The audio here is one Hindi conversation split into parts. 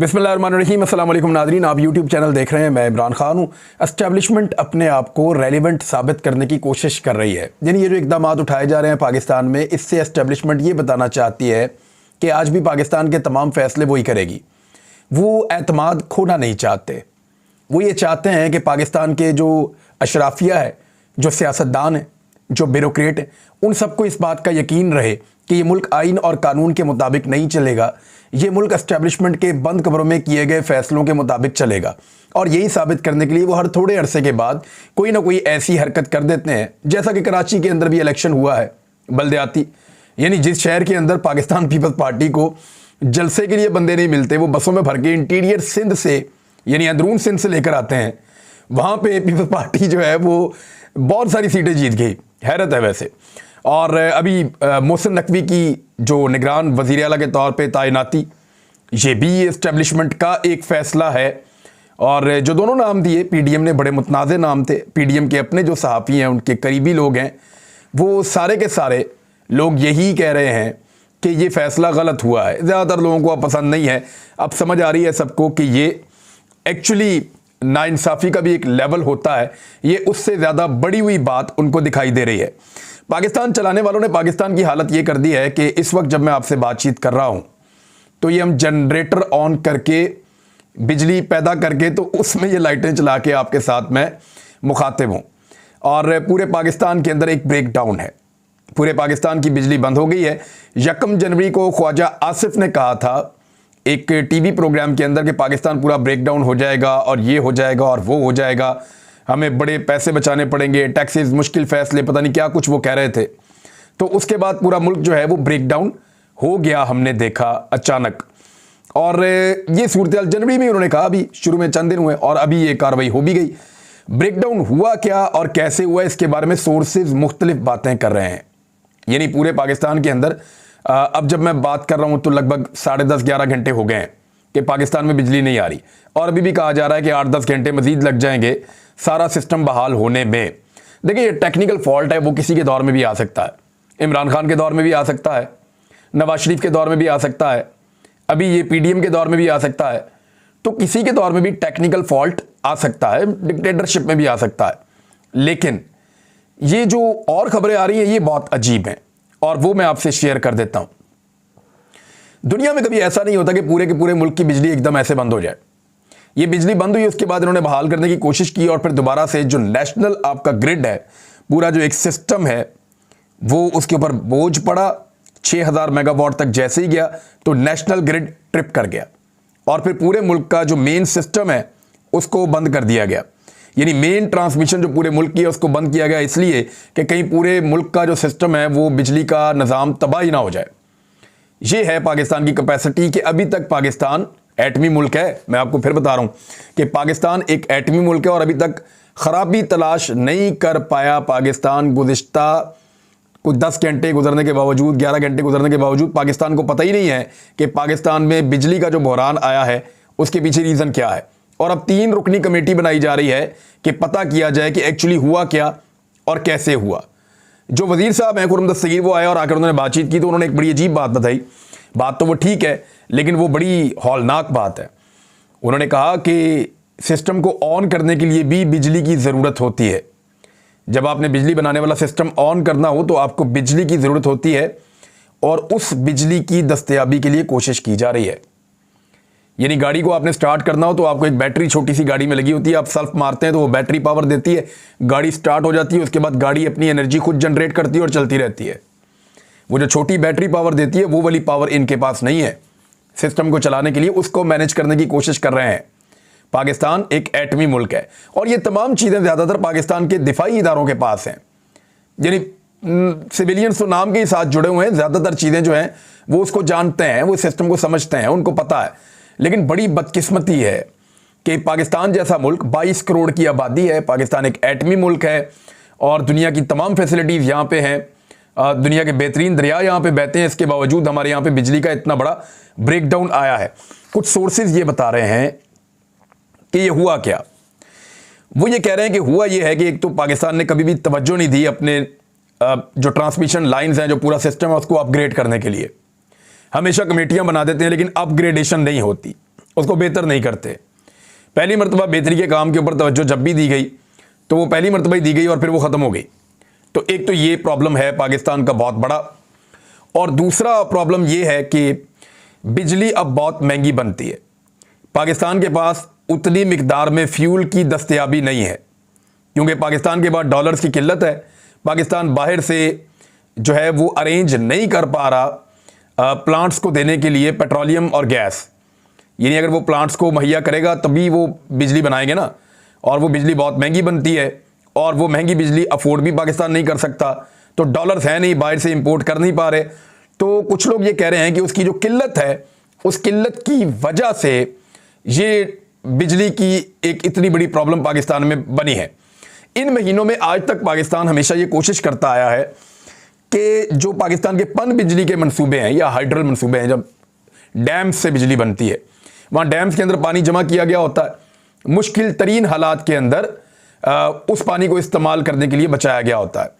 बिस्मिल्लाहिर्रहमानिर्रहीम, अस्सलाम वालेकुम नाज़रीन। आप यूट्यूब चैनल देख रहे हैं, मैं इमरान खान हूँ। एस्टेब्लिशमेंट अपने आप को रेलिवेंट साबित करने की कोशिश कर रही है। यानी ये जो इक़दाम उठाए जा रहे हैं पाकिस्तान में, इससे एस्टेब्लिशमेंट ये बताना चाहती है कि आज भी पाकिस्तान के तमाम फ़ैसले वही करेगी। वो एतमाद खोना नहीं चाहते। वो ये चाहते हैं कि पाकिस्तान के जो अशराफिया है, जो सियासतदान हैं, जो ब्यूरोक्रेट हैं, उन सबको इस बात का यकीन रहे कि ये मुल्क आइन और कानून के मुताबिक नहीं चलेगा। ये मुल्क एस्टेब्लिशमेंट के बंद कमरों में किए गए फैसलों के मुताबिक चलेगा। और यही साबित करने के लिए वो हर थोड़े अरसे के बाद कोई ना कोई ऐसी हरकत कर देते हैं, जैसा कि कराची के अंदर भी इलेक्शन हुआ है बल्दियाती। यानी जिस शहर के अंदर पाकिस्तान पीपल्स पार्टी को जलसे के लिए बंदे नहीं मिलते, वो बसों में भर के इंटीरियर सिंध से, यानी अंदरून सिंध से लेकर आते हैं। वहाँ पे पीपल्स पार्टी जो है वो बहुत सारी सीटें जीत गई। हैरत है वैसे। और अभी मोहसिन नकवी की जो निगरान वज़ीर आला के तौर पे तैनाती, ये भी एस्टेब्लिशमेंट का एक फ़ैसला है। और जो दोनों नाम दिए पीडीएम ने, बड़े मुतनाज़ नाम थे। पीडीएम के अपने जो सहाफ़ी हैं, उनके करीबी लोग हैं, वो सारे के सारे लोग यही कह रहे हैं कि ये फ़ैसला गलत हुआ है। ज़्यादातर लोगों को अब पसंद नहीं है। अब समझ आ रही है सबको कि ये एक्चुअली नाइंसाफ़ी का भी एक लेवल होता है। ये उससे ज़्यादा बड़ी हुई बात उनको दिखाई दे रही है। पाकिस्तान चलाने वालों ने पाकिस्तान की हालत ये कर दी है कि इस वक्त जब मैं आपसे बातचीत कर रहा हूँ, तो ये हम जनरेटर ऑन करके, बिजली पैदा करके, तो उसमें ये लाइटें चला के आपके साथ मैं मुखातिब हूँ। और पूरे पाकिस्तान के अंदर एक ब्रेकडाउन है। पूरे पाकिस्तान की बिजली बंद हो गई है। 1 जनवरी को ख्वाजा आसिफ ने कहा था एक टीवी प्रोग्राम के अंदर कि पाकिस्तान पूरा ब्रेकडाउन हो जाएगा और ये हो जाएगा और वो हो जाएगा, हमें बड़े पैसे बचाने पड़ेंगे, टैक्सेस, मुश्किल फ़ैसले, पता नहीं क्या कुछ वो कह रहे थे। तो उसके बाद पूरा मुल्क जो है वो ब्रेकडाउन हो गया, हमने देखा अचानक। और ये सूरत जनवरी में उन्होंने कहा, अभी शुरू में चंद दिन हुए और अभी ये कार्रवाई हो भी गई। ब्रेकडाउन हुआ क्या और कैसे हुआ, इसके बारे में सोर्सेज मुख्तलिफ बातें कर रहे हैं। यानी पूरे पाकिस्तान के अंदर अब जब मैं बात कर रहा हूँ तो लगभग 10:30-11 घंटे हो गए हैं कि पाकिस्तान में बिजली नहीं आ रही। और अभी भी कहा जा रहा है कि 8-10 घंटे मजीद लग जाएंगे सारा सिस्टम बहाल होने में। देखिए, ये टेक्निकल फॉल्ट है, वो किसी के दौर में भी आ सकता है। इमरान खान के दौर में भी आ सकता है, नवाज शरीफ के दौर में भी आ सकता है, अभी ये पीडीएम के दौर में भी आ सकता है। तो किसी के दौर में भी टेक्निकल फॉल्ट आ सकता है, डिक्टेटरशिप में भी आ सकता है। लेकिन ये जो और खबरें आ रही हैं, ये बहुत अजीब हैं और वो मैं आपसे शेयर कर देता हूं। दुनिया में कभी ऐसा नहीं होता कि पूरे के पूरे मुल्क की बिजली एकदम ऐसे बंद हो जाए। ये बिजली बंद हुई, उसके बाद इन्होंने बहाल करने की कोशिश की और फिर दोबारा से जो नेशनल आपका ग्रिड है, पूरा जो एक सिस्टम है, वो उसके ऊपर बोझ पड़ा। 6000 मेगावाट तक जैसे ही गया तो नेशनल ग्रिड ट्रिप कर गया और फिर पूरे मुल्क का जो मेन सिस्टम है उसको बंद कर दिया गया। यानी मेन ट्रांसमिशन जो पूरे मुल्क की है उसको बंद किया गया, इसलिए कि कहीं पूरे मुल्क का जो सिस्टम है वो बिजली का निज़ाम तबाही ना हो जाए। ये है पाकिस्तान की कैपेसिटी कि अभी तक पाकिस्तान एटमी मुल्क है। मैं आपको फिर बता रहा हूं कि पाकिस्तान एक एटमी मुल्क है और अभी तक खराबी तलाश नहीं कर पाया पाकिस्तान। गुज़िश्ता कुछ 10 घंटे गुजरने के बावजूद, 11 घंटे गुजरने के बावजूद पाकिस्तान को पता ही नहीं है कि पाकिस्तान में बिजली का जो बहरान आया है उसके पीछे रीज़न क्या है। और अब 3 रुकनी कमेटी बनाई जा रही है कि पता किया जाए कि एक्चुअली हुआ क्या और कैसे हुआ। जो वजीर साहब हैं खुर्रम दस्तगीर, वो आए और आकर उन्होंने बातचीत की तो उन्होंने एक बड़ी अजीब बात बताई। बात तो वो ठीक है, लेकिन वो बड़ी हौलनाक बात है। उन्होंने कहा कि सिस्टम को ऑन करने के लिए भी बिजली की ज़रूरत होती है। जब आपने बिजली बनाने वाला सिस्टम ऑन करना हो तो आपको बिजली की ज़रूरत होती है और उस बिजली की दस्तयाबी के लिए कोशिश की जा रही है। यानी गाड़ी को आपने स्टार्ट करना हो तो आपको एक बैटरी छोटी सी गाड़ी में लगी होती है, आप सेल्फ मारते हैं तो वो बैटरी पावर देती है, गाड़ी स्टार्ट हो जाती है। उसके बाद गाड़ी अपनी एनर्जी खुद जनरेट करती है और चलती रहती है। वो जो छोटी बैटरी पावर देती है वो वाली पावर इनके पास नहीं है सिस्टम को चलाने के लिए। उसको मैनेज करने की कोशिश कर रहे हैं। पाकिस्तान एक एटमी मुल्क है और ये तमाम चीज़ें ज़्यादातर पाकिस्तान के दिफाई इदारों के पास हैं। यानी सिविलियंस तो नाम के ही साथ जुड़े हुए हैं, ज़्यादातर चीज़ें जो हैं वो उसको जानते हैं, वो सिस्टम को समझते हैं, उनको पता है। लेकिन बड़ी बदकिस्मती है कि पाकिस्तान जैसा मुल्क, 22 करोड़ की आबादी है, पाकिस्तान एक एटमी मुल्क है और दुनिया की तमाम फैसिलिटीज़ यहाँ पे हैं, दुनिया के बेहतरीन दरिया यहाँ पे बहते हैं, इसके बावजूद हमारे यहाँ पे बिजली का इतना बड़ा ब्रेकडाउन आया है। कुछ सोर्सेज ये बता रहे हैं कि ये हुआ क्या। वो ये कह रहे हैं कि हुआ ये है कि एक तो पाकिस्तान ने कभी भी तवज्जो नहीं दी अपने जो ट्रांसमिशन लाइंस हैं, जो पूरा सिस्टम है उसको अपग्रेड करने के लिए। हमेशा कमेटियां बना देते हैं लेकिन अपग्रेडेशन नहीं होती। उसको बेहतर नहीं करते। पहली मरतबा बेहतरी के काम के ऊपर तवज्जो जब भी दी गई तो वो पहली मरतबा ही दी गई और फिर वो ख़त्म हो गई। तो एक तो ये प्रॉब्लम है पाकिस्तान का बहुत बड़ा, और दूसरा प्रॉब्लम ये है कि बिजली अब बहुत महंगी बनती है। पाकिस्तान के पास उतनी मिकदार में फ्यूल की दस्तयाबी नहीं है, क्योंकि पाकिस्तान के पास डॉलर्स की किल्लत है। पाकिस्तान बाहर से जो है वो अरेंज नहीं कर पा रहा प्लांट्स को देने के लिए पेट्रोलियम और गैस, यानी अगर वो प्लांट्स को मुहैया करेगा तभी वो बिजली बनाएंगे ना, और वो बिजली बहुत महंगी बनती है, और वो महंगी बिजली अफोर्ड भी पाकिस्तान नहीं कर सकता। तो डॉलर्स है नहीं, बाहर से इंपोर्ट कर नहीं पा रहे। तो कुछ लोग ये कह रहे हैं कि उसकी जो किल्लत है, उस किल्लत की वजह से ये बिजली की एक इतनी बड़ी प्रॉब्लम पाकिस्तान में बनी है। इन महीनों में आज तक पाकिस्तान हमेशा ये कोशिश करता आया है कि जो पाकिस्तान के पन बिजली के मंसूबे हैं या हाइड्रल मंसूबे हैं, जब डैम्स से बिजली बनती है, वहाँ डैम्स के अंदर पानी जमा किया गया होता है, मुश्किल तरीन हालात के अंदर उस पानी को इस्तेमाल करने के लिए बचाया गया होता है।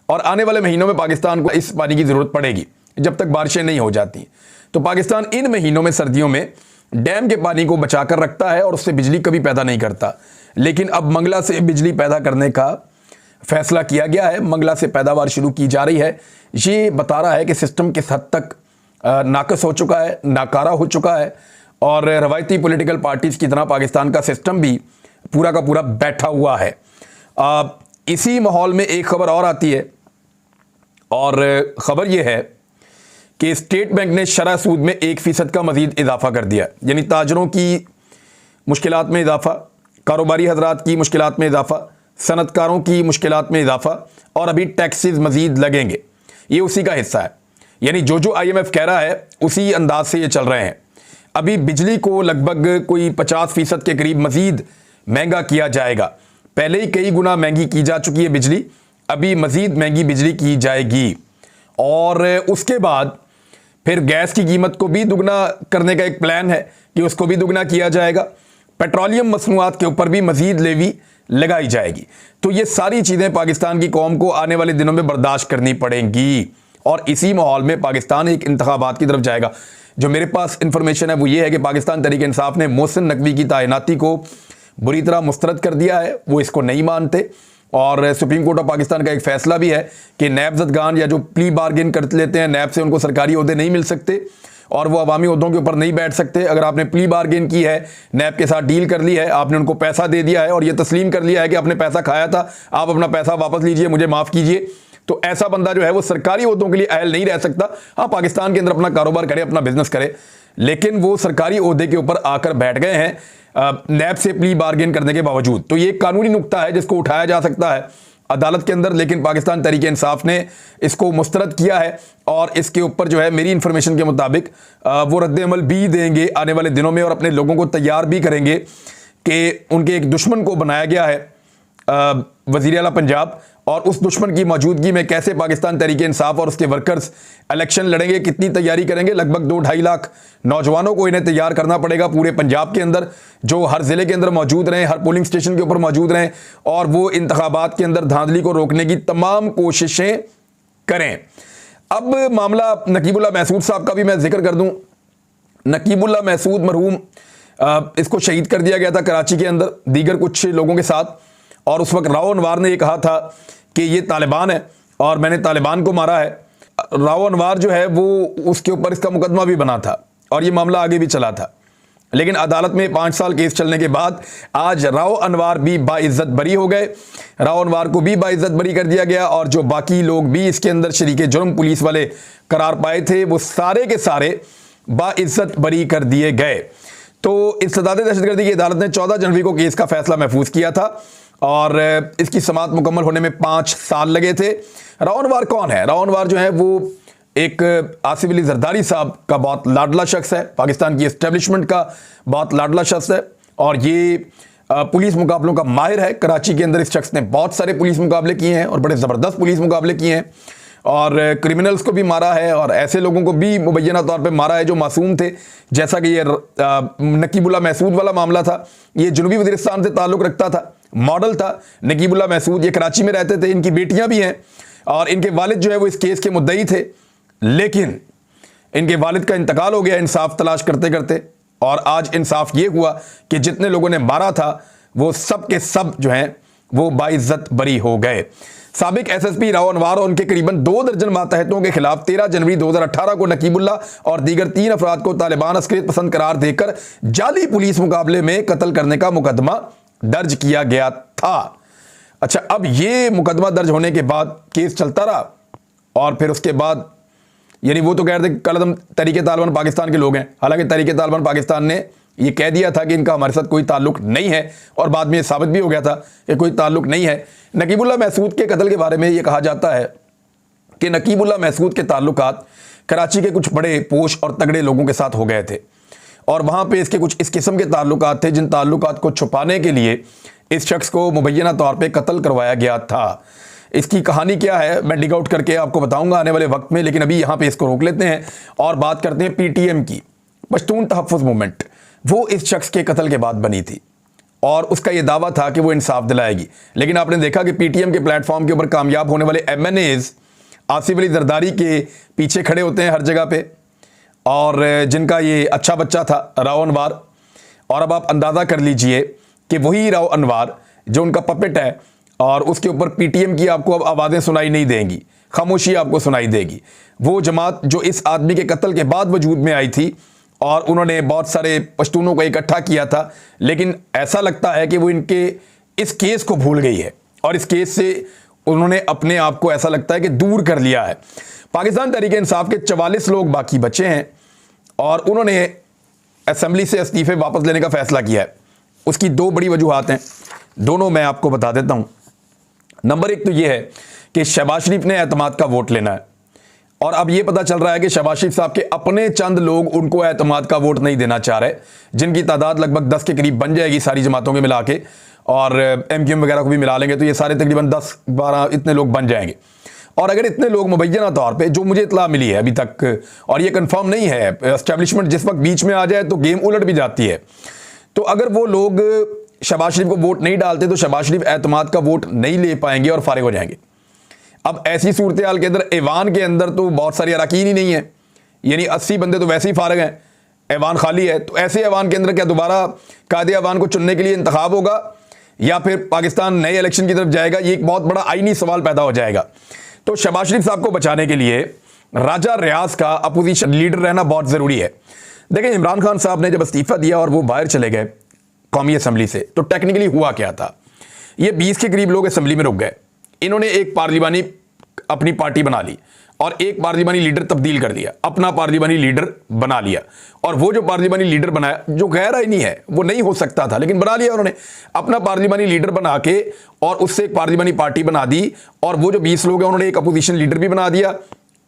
और आने वाले महीनों में पाकिस्तान को इस पानी की ज़रूरत पड़ेगी जब तक बारिशें नहीं हो जाती। तो पाकिस्तान इन महीनों में, सर्दियों में, डैम के पानी को बचा कर रखता है और उससे बिजली कभी पैदा नहीं करता। लेकिन अब मंगला से बिजली पैदा करने का फैसला किया गया है, मंगला से पैदावार शुरू की जा रही है। ये बता रहा है कि सिस्टम किस हद तक नाकस हो चुका है, नाकारा हो चुका है, और रवायती पॉलिटिकल पार्टीज़ की तरह पाकिस्तान का सिस्टम भी पूरा का पूरा बैठा हुआ है। इसी माहौल में एक खबर और आती है, और ख़बर यह है कि स्टेट बैंक ने शरह सूद में 1% का मज़ीद इजाफा कर दिया। यानी ताजरों की मुश्किलात में इजाफा, कारोबारी हजरात की मुश्किलात में इजाफा, सनतकारों की मुश्किलात में इजाफा, और अभी टैक्सेस मज़ीद लगेंगे। ये उसी का हिस्सा है। यानी जो IMF कह रहा है उसी अंदाज से ये चल रहे हैं। अभी बिजली को लगभग कोई 50% के करीब मज़ीद महंगा किया जाएगा। पहले ही कई गुना महंगी की जा चुकी है बिजली, अभी मज़ीद महंगी बिजली की जाएगी। और उसके बाद फिर गैस की कीमत को भी दुगना करने का एक प्लान है कि उसको भी दुगना किया जाएगा। पेट्रोलियम मसनूआत के ऊपर भी मज़ीद लेवी लगाई जाएगी। तो ये सारी चीज़ें पाकिस्तान की कौम को आने वाले दिनों में बर्दाश्त करनी पड़ेंगी, और इसी माहौल में पाकिस्तान एक इंतखाबात की तरफ जाएगा। जो मेरे पास इंफॉर्मेशन है वो ये है कि पाकिस्तान तहरीक इंसाफ ने मोहसिन नकवी की तैनाती को बुरी तरह मुस्तरद कर दिया है। वो इसको नहीं मानते, और सुप्रीम कोर्ट ऑफ पाकिस्तान का एक फैसला भी है कि नैबज़दगान या जो प्ली बार्गेन कर लेते हैं नैब से, उनको सरकारी ओहदे नहीं मिल सकते और वो अवामी ओहदों के ऊपर नहीं बैठ सकते। अगर आपने प्ली बार्गेन की है, नैब के साथ डील कर ली है, आपने उनको पैसा दे दिया है और ये तस्लीम कर लिया है कि आपने पैसा खाया था, आप अपना पैसा वापस लीजिए, मुझे माफ़ कीजिए, तो ऐसा बंदा जो है वो सरकारी ओहदों के लिए अहल नहीं रह सकता। हाँ, पाकिस्तान के अंदर अपना कारोबार करे, अपना बिजनेस करे, लेकिन वो सरकारी ओहदे के ऊपर आकर बैठ गए हैं नैब से प्ली बार्गेन करने के बावजूद। तो ये एक कानूनी नुक्ता है जिसको उठाया जा सकता है अदालत के अंदर, लेकिन पाकिस्तान तहरीक इंसाफ ने इसको मुस्तरद किया है, और इसके ऊपर जो है मेरी इंफॉर्मेशन के मुताबिक वो रद्द अमल भी देंगे आने वाले दिनों में, और अपने लोगों को तैयार भी करेंगे कि उनके एक दुश्मन को बनाया गया है वज़ीर आला पंजाब, और उस दुश्मन की मौजूदगी में कैसे पाकिस्तान तहरीक इंसाफ और उसके वर्कर्स इलेक्शन लड़ेंगे, कितनी तैयारी करेंगे। लगभग 2-2.5 लाख नौजवानों को इन्हें तैयार करना पड़ेगा पूरे पंजाब के अंदर, जो हर ज़िले के अंदर मौजूद रहें, हर पोलिंग स्टेशन के ऊपर मौजूद रहें, और वो इंतखाबात के अंदर धांधली को रोकने की तमाम कोशिशें करें। अब मामला नकीबुल्लाह महसूद साहब का भी मैं जिक्र कर दूँ। नकीबुल्लाह महसूद मरहूम, इसको शहीद कर दिया गया था कराची के अंदर दीगर कुछ लोगों के साथ, और उस वक्त राव अनवार ने ये कहा था कि ये तालिबान है और मैंने तालिबान को मारा है। राव अनवार जो है वो उसके ऊपर इसका मुकदमा भी बना था और ये मामला आगे भी चला था, लेकिन अदालत में 5 साल केस चलने के बाद आज राव अनवार भी बाइज्जत बरी हो गए। राव अनवार को भी बाइज्जत बरी कर दिया गया, और जो बाकी लोग भी इसके अंदर शरीके जुर्म पुलिस वाले करार पाए थे वो सारे के सारे बाइज्जत बरी कर दिए गए। तो इस्तदाद दहशतगर्दी की अदालत ने 14 जनवरी को केस का फैसला महफूज किया था, और इसकी समाअत मुकम्मल होने में 5 साल लगे थे। राव अनवार कौन है? राव अनवार जो है वो एक आसिफ अली जरदारी साहब का बहुत लाडला शख्स है, पाकिस्तान की एस्टेब्लिशमेंट का बहुत लाडला शख्स है, और ये पुलिस मुकाबलों का माहिर है। कराची के अंदर इस शख्स ने बहुत सारे पुलिस मुकाबले किए हैं और बड़े ज़बरदस्त पुलिस मुकाबले किए हैं, और क्रिमिनल्स को भी मारा है और ऐसे लोगों को भी मुबैना तौर पे मारा है जो मासूम थे, जैसा कि ये नकीबुल्लाह महसूद वाला मामला था। ये जनूबी वज़ीरिस्तान से ताल्लुक़ रखता था, मॉडल था नकीबुल्लाह महसूद। ये कराची में रहते थे, इनकी बेटियां भी हैं, और इनके वालिद जो है वो इस केस के मुद्दई थे, लेकिन इनके वालिद का इंतकाल हो गया इंसाफ तलाश करते करते। और आज इंसाफ ये हुआ कि जितने लोगों ने मारा था वो सब के सब जो हैं वो बाइज्जत बरी हो गए। साबिक एसएसपी राव अनवार और उनके करीबन 2 दर्जन मातहतों के खिलाफ 13 जनवरी 2018 को नकीबुल्ला और दीगर 3 अफराद को तालिबान अस्करियत पसंद करार देकर जाली पुलिस मुकाबले में कत्ल करने का मुकदमा दर्ज किया गया था। अच्छा, अब ये मुकदमा दर्ज होने के बाद केस चलता रहा और फिर उसके बाद यानी वो तो कह रहे थे कल तहरीक तालिबान पाकिस्तान के लोग हैं, हालांकि तहरीक तालिबान पाकिस्तान ने ये कह दिया था कि इनका हमारे साथ कोई ताल्लुक नहीं है और बाद में ये साबित भी हो गया था कि कोई ताल्लुक नहीं है। नकीबुल्ला महसूद के कत्ल के बारे में ये कहा जाता है कि नकीबुल्ला महसूद के ताल्लुकात कराची के कुछ बड़े पोश और तगड़े लोगों के साथ हो गए थे और वहाँ पे इसके कुछ इस किस्म के ताल्लुकात थे जिन ताल्लुकात को छुपाने के लिए इस शख्स को मुबैना तौर पर कत्ल करवाया गया था। इसकी कहानी क्या है मैं डिग आउट करके आपको बताऊंगा आने वाले वक्त में, लेकिन अभी यहाँ पे इसको रोक लेते हैं और बात करते हैं पीटीएम की। पश्तून तहफ़्फ़ुज़ मूवमेंट वो इस शख्स के कत्ल के बाद बनी थी और उसका ये दावा था कि वो इंसाफ दिलाएगी, लेकिन आपने देखा कि पीटीएम के प्लेटफॉर्म के ऊपर कामयाब होने वाले एमएनएज आसिफ अली जरदारी के पीछे खड़े होते हैं हर जगह पे, और जिनका ये अच्छा बच्चा था राव अनवार। और अब आप अंदाज़ा कर लीजिए कि वही राव अनवार जो उनका पपेट है और उसके ऊपर पीटीएम की आपको अब आवाज़ें सुनाई नहीं देंगी, खामोशी आपको सुनाई देगी। वो जमात जो इस आदमी के कत्ल के बाद वजूद में आई थी और उन्होंने बहुत सारे पश्तूनों को इकट्ठा किया था, लेकिन ऐसा लगता है कि वो इनके इस केस को भूल गई है और इस केस से उन्होंने अपने आप को ऐसा लगता है कि दूर कर लिया है। पाकिस्तान तहरीक इंसाफ के 44 लोग बाकी बचे हैं और उन्होंने असेंबली से इस्तीफे वापस लेने का फैसला किया है। उसकी 2 बड़ी वजूहात हैं, दोनों मैं आपको बता देता हूँ। नंबर 1 तो ये है कि शहबाज शरीफ ने एतमाद का वोट लेना है और अब ये पता चल रहा है कि शहबाज शरीफ साहब के अपने चंद लोग उनको एतमाद का वोट नहीं देना चाह रहे, जिनकी तादाद लगभग 10 के करीब बन जाएगी सारी जमातों के मिला के, और एमक्यूएम वगैरह को भी मिला लेंगे तो ये सारे तकरीबन 10-12 इतने लोग बन जाएंगे। और अगर इतने लोग मुबैना तौर पे, जो मुझे इतला मिली है अभी तक और ये कंफर्म नहीं है, एस्टेब्लिशमेंट जिस वक्त बीच में आ जाए तो गेम उलट भी जाती है, तो अगर वो लोग शहबाज शरीफ को वोट नहीं डालते तो शहबाज शरीफ एतमाद का वोट नहीं ले पाएंगे और फारिग हो जाएंगे। अब ऐसी सूरत हाल के अंदर ऐवान के अंदर तो बहुत सारी अरकान ही नहीं है, यानी 80 बंदे तो वैसे ही फारिग हैं, ऐवान खाली है, तो ऐसे ऐवान के अंदर क्या दोबारा कायदे ऐवान को चुनने के लिए इंतखाब होगा या फिर पाकिस्तान नए इलेक्शन की तरफ जाएगा? ये एक बहुत बड़ा आईनी सवाल पैदा हो जाएगा। तो शहबाज शरीफ साहब को बचाने के लिए राजा रियाज का अपोजिशन लीडर रहना बहुत ज़रूरी है। देखिए, इमरान खान साहब ने जब इस्तीफा दिया और वो बाहर चले गए कौमी असम्बली से, तो टेक्निकली हुआ क्या था, ये 20 के करीब लोग असम्बली में रुक गए। इन्होंने एक पार्लिमानी अपनी पार्टी बना ली और एक पार्लिमानी लीडर तब्दील कर दिया, अपना पार्लिमानी लीडर बना लिया, और वो जो पार्लिमानी लीडर बनाया जो गैर आईनी है, वो नहीं हो सकता था लेकिन बना लिया उन्होंने अपना पार्लिमानी लीडर बना के, और उससे एक पार्लिमानी पार्टी बना दी, और वो जो 20 लोग हैं उन्होंने एक अपोजिशन लीडर भी बना दिया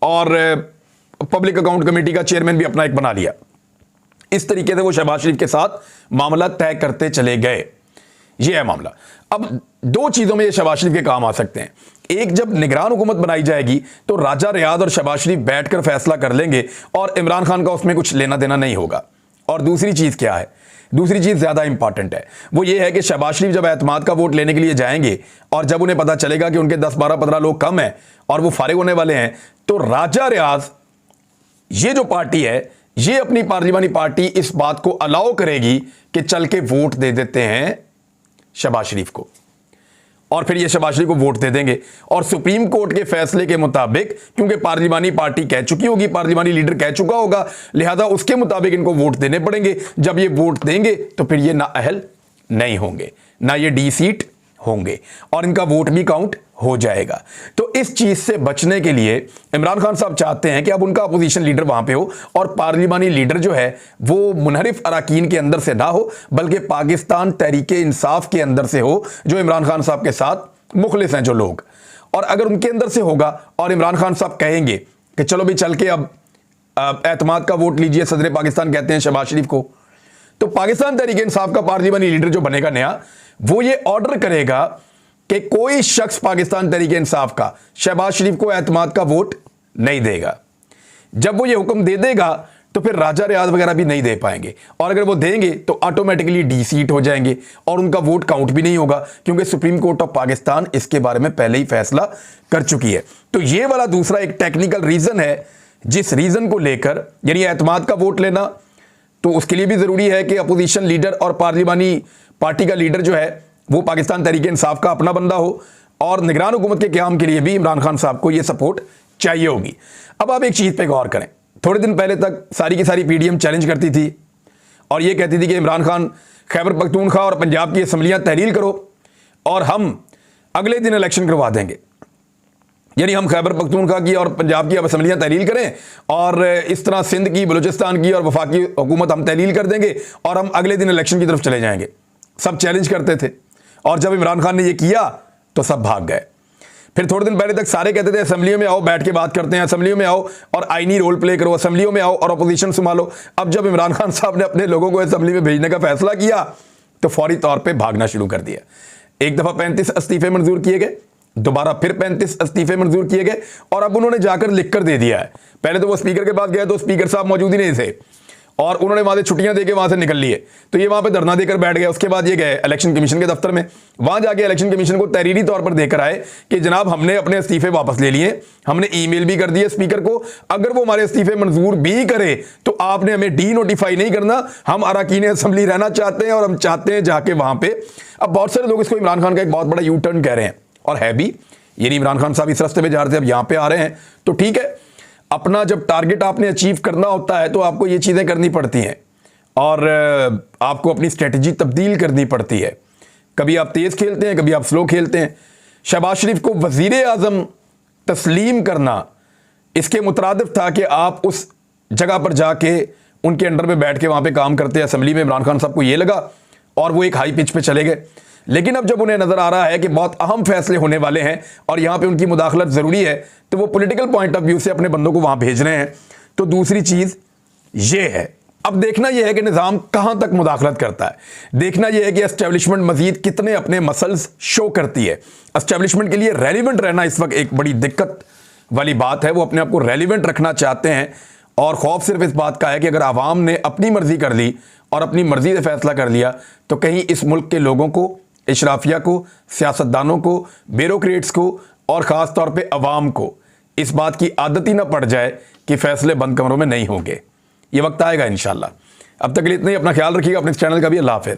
और पब्लिक अकाउंट कमेटी का चेयरमैन भी अपना एक बना लिया। इस तरीके से वो शहबाज शरीफ के साथ मामला तय करते चले गए। ये है मामला। अब 2 चीज़ों में ये शहबाज शरीफ के काम आ सकते हैं। एक, जब निगरान हुकूमत बनाई जाएगी तो राजा रियाज और शहबाज शरीफ बैठकर फैसला कर लेंगे और इमरान खान का उसमें कुछ लेना देना नहीं होगा। और दूसरी चीज़ क्या है, दूसरी चीज़ ज़्यादा इंपॉर्टेंट है, वो ये है कि शहबाज शरीफ जब एतमाद का वोट लेने के लिए जाएंगे और जब उन्हें पता चलेगा कि उनके 10-12-15 लोग कम हैं और वो फारिग होने वाले हैं, तो राजा रियाज ये जो पार्टी है, ये अपनी पार्लिमानी पार्टी इस बात को अलाउ करेगी कि चल के वोट दे देते हैं शहबाज शरीफ को, और फिर ये शहबाज शरीफ को वोट दे देंगे। और सुप्रीम कोर्ट के फैसले के मुताबिक, क्योंकि पार्लिमानी पार्टी कह चुकी होगी, पार्लिमानी लीडर कह चुका होगा, लिहाजा उसके मुताबिक इनको वोट देने पड़ेंगे। जब ये वोट देंगे तो फिर ये ना अहल नहीं होंगे, ना ये डी सीट होंगे, और इनका वोट भी काउंट हो जाएगा। तो इस चीज से बचने के लिए इमरान खान साहब चाहते हैं कि अब उनका अपोजिशन लीडर वहां पे हो और पार्लिमानी लीडर जो है वो मुनहरिफ अराकीन के अंदर से ना हो, बल्कि पाकिस्तान तहरीक इंसाफ के अंदर से हो, जो इमरान खान साहब के साथ मुखलिस हैं जो लोग। और अगर उनके अंदर से होगा और इमरान खान साहब कहेंगे कि चलो भी चल के अब एतमाद का वोट लीजिए, सदर पाकिस्तान कहते हैं शहबाज शरीफ को, तो पाकिस्तान तहरीक इंसाफ का पार्लिमानी लीडर जो बनेगा नया, वो ये ऑर्डर करेगा कि कोई शख्स पाकिस्तान तहरीक इंसाफ का शहबाज शरीफ को एतमाद का वोट नहीं देगा। जब वो ये हुक्म दे देगा तो फिर राजा रियाज वगैरह भी नहीं दे पाएंगे, और अगर वो देंगे तो ऑटोमेटिकली डी सीट हो जाएंगे और उनका वोट काउंट भी नहीं होगा, क्योंकि सुप्रीम कोर्ट ऑफ पाकिस्तान इसके बारे में पहले ही फैसला कर चुकी है। तो ये वाला दूसरा एक टेक्निकल रीजन है, जिस रीजन को लेकर, यानी एतमाद का वोट लेना, तो उसके लिए भी ज़रूरी है कि अपोजिशन लीडर और पार्लिमानी पार्टी का लीडर जो है वो पाकिस्तान तहरीक इंसाफ का अपना बंदा हो, और निगरान हुकूमत के क़याम के लिए भी इमरान खान साहब को ये सपोर्ट चाहिए होगी। अब आप एक चीज़ पे गौर करें, थोड़े दिन पहले तक सारी की सारी पीडीएम चैलेंज करती थी और ये कहती थी कि इमरान खान खैबर पख्तूनख्वा और पंजाब की असम्बलियाँ तहलील करो और हम अगले दिन इलेक्शन करवा देंगे। यानी हम खैबर पख्तूनख्वा की और पंजाब की अब असम्बलियाँ तहलील करें और इस तरह सिंध की, बलूचिस्तान की और वफाकी हुकूमत हम तहलील कर देंगे और हम अगले दिन इलेक्शन की तरफ चले जाएंगे। सब चैलेंज करते थे और जब इमरान खान ने ये किया तो सब भाग गए। फिर थोड़े दिन पहले तक सारे कहते थे असम्बलियों में आओ, बैठ के बात करते हैं, असम्बलियों में आओ और आईनी रोल प्ले करो, असम्बलियों में आओ और अपोजिशन संभालो। अब जब इमरान खान साहब ने अपने लोगों को असम्बली में भेजने का फैसला किया तो फौरी तौर पे भागना शुरू कर दिया। एक दफ़ा 35 इस्तीफे मंजूर किए गए, दोबारा फिर 35 इस्तीफे मंजूर किए गए और अब उन्होंने जाकर लिख कर दे दिया है। पहले तो वो स्पीकर के पास गए तो स्पीकर साहब मौजूद ही नहीं थे और उन्होंने वहां से छुट्टियां देके वहां से निकल लिए, तो ये वहां पे धरना देकर बैठ गए। उसके बाद ये गए इलेक्शन कमीशन के दफ्तर में, वहां जाके इलेक्शन कमीशन को तहरीरी तौर पर देकर आए कि जनाब हमने अपने इस्तीफे वापस ले लिए, हमने ईमेल भी कर दिए स्पीकर को, अगर वो हमारे इस्तीफे मंजूर भी करे तो आपने हमें डी नोटिफाई नहीं करना, हम अरकान असेंबली रहना चाहते हैं और हम चाहते हैं जाके वहां पे। अब बहुत सारे लोग इसको इमरान खान का एक बहुत बड़ा यू टर्न कह रहे हैं और है भी, यानी इमरान खान साहब इस रास्ते पे जा रहे थे, अब यहां पे आ रहे हैं तो ठीक है। अपना जब टारगेट आपने अचीव करना होता है तो आपको ये चीज़ें करनी पड़ती हैं और आपको अपनी स्ट्रेटजी तब्दील करनी पड़ती है। कभी आप तेज़ खेलते हैं, कभी आप स्लो खेलते हैं। शहबाज शरीफ को वज़ीर आज़म तस्लीम करना इसके मुतरादिफ था कि आप उस जगह पर जाके उनके अंडर में बैठ के वहाँ पे काम करते हैं। असेंबली में इमरान खान साहब को ये लगा और वो एक हाई पिच पे चले गए। लेकिन अब जब उन्हें नज़र आ रहा है कि बहुत अहम फैसले होने वाले हैं और यहाँ पे उनकी मुदाखलत ज़रूरी है, तो वो पॉलिटिकल पॉइंट ऑफ व्यू से अपने बंदों को वहाँ भेज रहे हैं। तो दूसरी चीज़ ये है, अब देखना यह है कि निज़ाम कहाँ तक मुदाखलत करता है, देखना यह है कि एस्टेब्लिशमेंट मजीद कितने अपने मसल्स शो करती है। एस्टेब्लिशमेंट के लिए रेलिवेंट रहना इस वक्त एक बड़ी दिक्कत वाली बात है। वो अपने आप को रेलिवेंट रखना चाहते हैं और खौफ सिर्फ इस बात का है कि अगर आवाम ने अपनी मर्जी कर ली और अपनी मर्जी से फैसला कर लिया तो कहीं इस मुल्क के लोगों को, इशराफिया को, सियासतदानों को, ब्यूरोक्रेट्स को और ख़ास तौर पे अवाम को इस बात की आदत ही ना पड़ जाए कि फ़ैसले बंद कमरों में नहीं होंगे। ये वक्त आएगा इंशाल्लाह। अब तक के लिए इतना ही, अपना ख्याल रखिएगा, अपने चैनल का भी। अल्लाह हाफ़िज़।